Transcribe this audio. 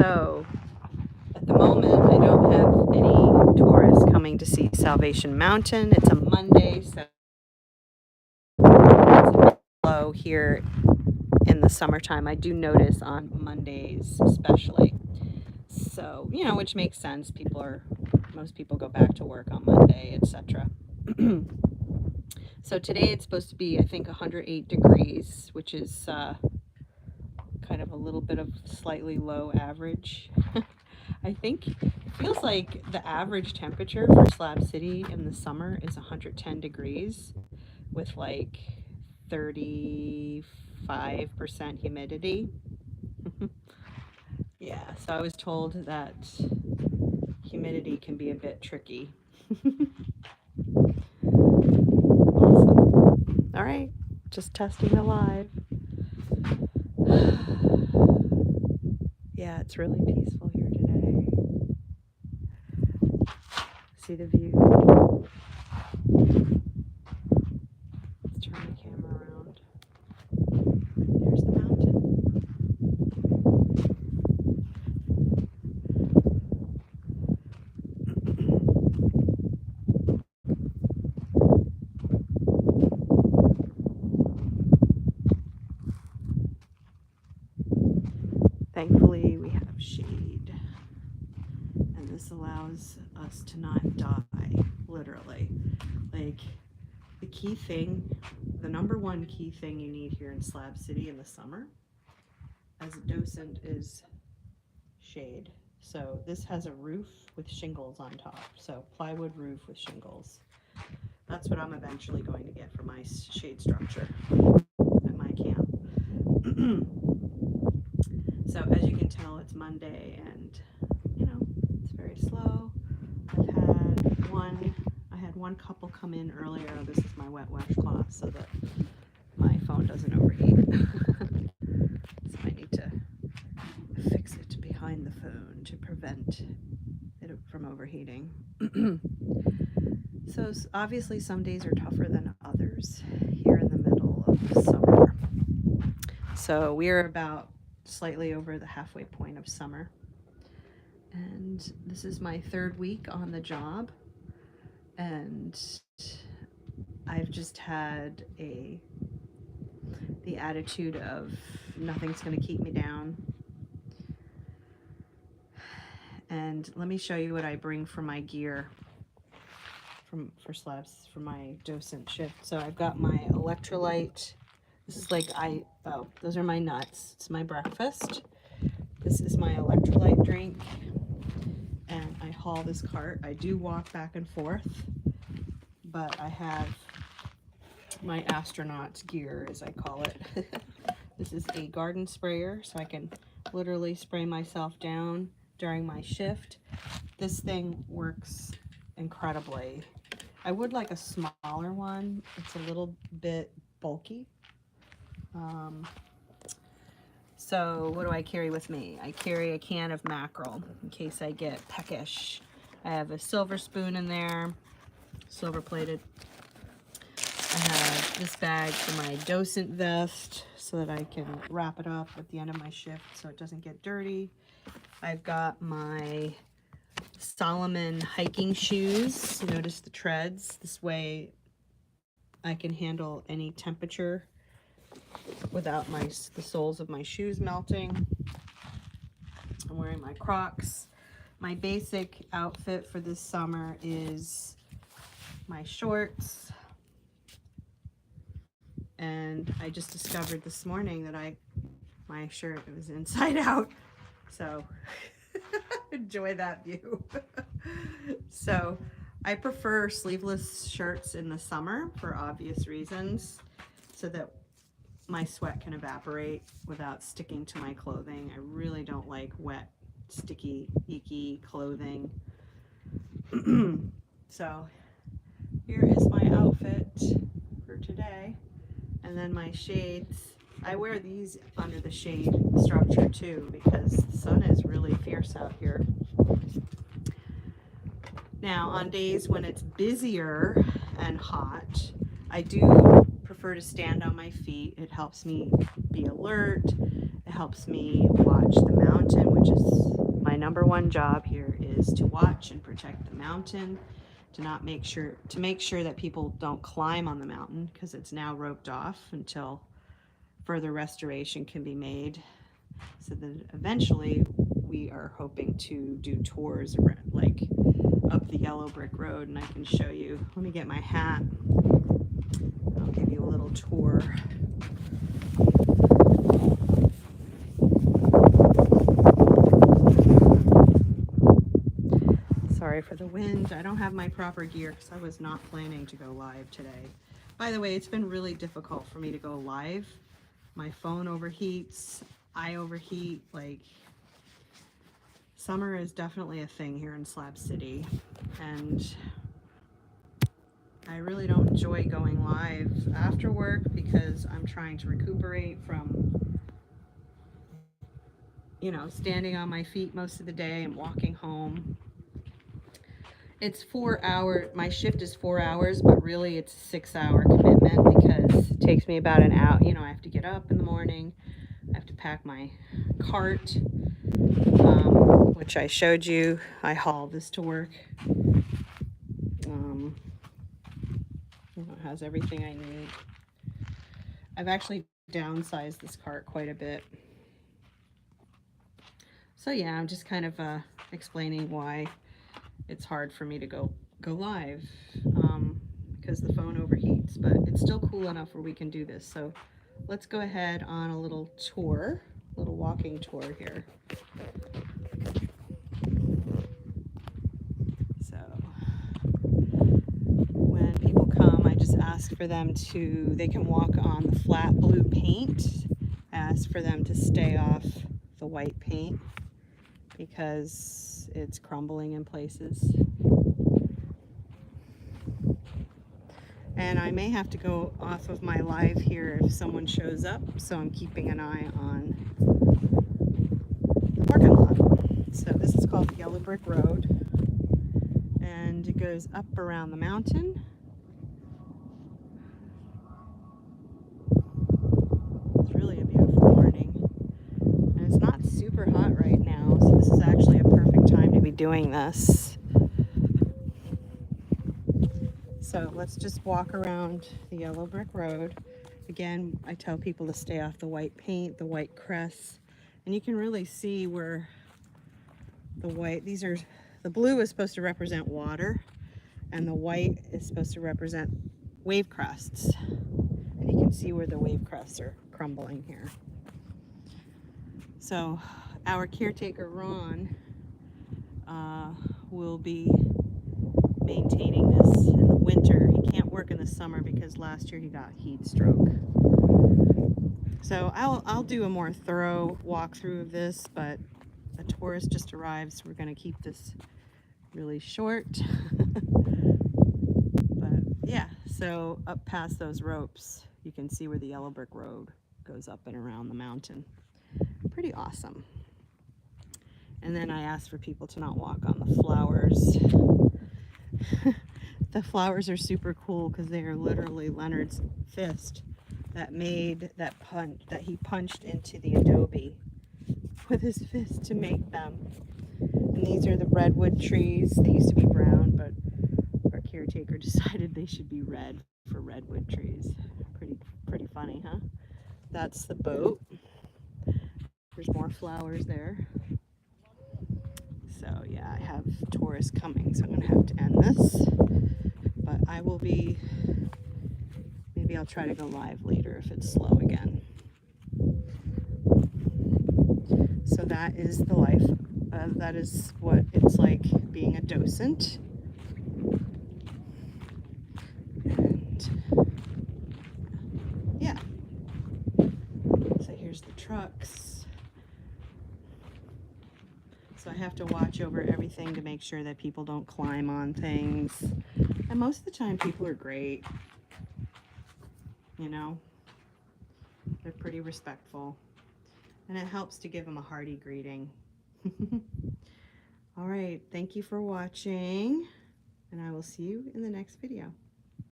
So at the moment, I don't have any tourists coming to see Salvation Mountain. It's a Monday, so it's a bit low here in the summertime. I do notice on Mondays especially. So, you know, which makes sense. Most people go back to work on Monday, etc. So today it's supposed to be, I think, 108 degrees, which is kind of a little bit of slightly low average. I think it feels like the average temperature for Slab City in the summer is 110 degrees with like 35% humidity. Yeah, so I was told that humidity can be a bit tricky. Awesome. All right, just testing the live. Yeah, it's really peaceful here today. See the view. Let's turn the camera around. There's the mountain. Thankfully, we have shade, and this allows us to not die, literally. Like, the key thing, the number one key thing you need here in Slab City in the summer as a docent is shade. So this has a roof with shingles on top, so plywood roof with shingles. That's what I'm eventually going to get for my shade structure at my camp. So as you can tell, it's Monday, and you know, it's very slow. I had one couple come in earlier. This is my wet washcloth so that my phone doesn't overheat. So I need to fix it behind the phone to prevent it from overheating. So obviously some days are tougher than others here in the middle of summer. So we're about slightly over the halfway point of summer, and this is my third week on the job, and I've just had the attitude of nothing's going to keep me down. And let me show you what I bring for my gear for slabs for my docent shift. So I've got my electrolyte. This is like those are my nuts. It's my breakfast. This is my electrolyte drink, and I haul this cart. I do walk back and forth, but I have my astronaut gear, as I call it. This is a garden sprayer, so I can literally spray myself down during my shift. This thing works incredibly. I would like a smaller one. It's a little bit bulky. So what do I carry with me? I carry a can of mackerel in case I get peckish. I have a silver spoon in there, silver plated. I have this bag for my docent vest so that I can wrap it up at the end of my shift so it doesn't get dirty. I've got my Solomon hiking shoes. Notice the treads. This way I can handle any temperature without the soles of my shoes melting. I'm wearing my Crocs. My basic outfit for this summer is my shorts. And I just discovered this morning that my shirt was inside out. So enjoy that view. So I prefer sleeveless shirts in the summer for obvious reasons, so that my sweat can evaporate without sticking to my clothing. I really don't like wet, sticky, icky clothing. So here is my outfit for today. And then my shades. I wear these under the shade structure too because the sun is really fierce out here. Now on days when it's busier and hot, I do prefer prefer to stand on my feet. It helps me be alert. It helps me watch the mountain, which is my #1 job here, is to watch and protect the mountain, to make sure that people don't climb on the mountain, because it's now roped off until further restoration can be made. So then eventually we are hoping to do tours around, like up the yellow brick road, and I can show you. Let me get my hat. I'll give you a little tour. Sorry for the wind. I don't have my proper gear because I was not planning to go live today. By the way, it's been really difficult for me to go live. My phone overheats. I overheat. Like, summer is definitely a thing here in Slab City, and I really don't enjoy going live after work because I'm trying to recuperate from, you know, standing on my feet most of the day and walking home. It's 4 hours. My shift is 4 hours, but really it's a 6-hour commitment because it takes me about an hour. You know, I have to get up in the morning. I have to pack my cart, which I showed you. I haul this to work. You know, it has everything I need. I've actually downsized this cart quite a bit. So yeah, I'm just kind of explaining why it's hard for me to go live, because the phone overheats, but it's still cool enough where we can do this. So let's go ahead on a little tour, a little walking tour here. So when people come, I just ask for them to, they can walk on the flat blue paint. I ask for them to stay off the white paint because it's crumbling in places. And I may have to go off of my live here if someone shows up, so I'm keeping an eye on the parking lot. So this is called the Yellow Brick Road, and it goes up around the mountain. It's really a beautiful morning, and it's not super hot right now, so this is actually a perfect time to be doing this. So let's just walk around the Yellow Brick Road. Again, I tell people to stay off the white paint, the white crest, and you can really see where the white, the blue is supposed to represent water, and the white is supposed to represent wave crests. And you can see where the wave crests are crumbling here. So our caretaker, Ron, will be maintaining this in the winter. He can't work in the summer because last year he got heat stroke. So I'll do a more thorough walkthrough of this, but a tourist just arrived, so we're going to keep this really short. But yeah, so up past those ropes, you can see where the Yellow Brick Road goes up and around the mountain. Pretty awesome. And then I asked for people to not walk on the flowers. The flowers are super cool because they are literally Leonard's fist that made that punch that he punched into the adobe with his fist to make them. And these are the redwood trees. They used to be brown, but our caretaker decided they should be red for redwood trees. Pretty funny, huh? That's the boat. There's more flowers there. So yeah, I have tourists coming, so I'm gonna have to end this. But I will be, maybe I'll try to go live later if it's slow again. So that is the life, that is what it's like being a docent. And yeah, so here's the trucks. So I have to watch over everything to make sure that people don't climb on things. And most of the time people are great, you know, they're pretty respectful. And it helps to give them a hearty greeting. All right, thank you for watching, and I will see you in the next video.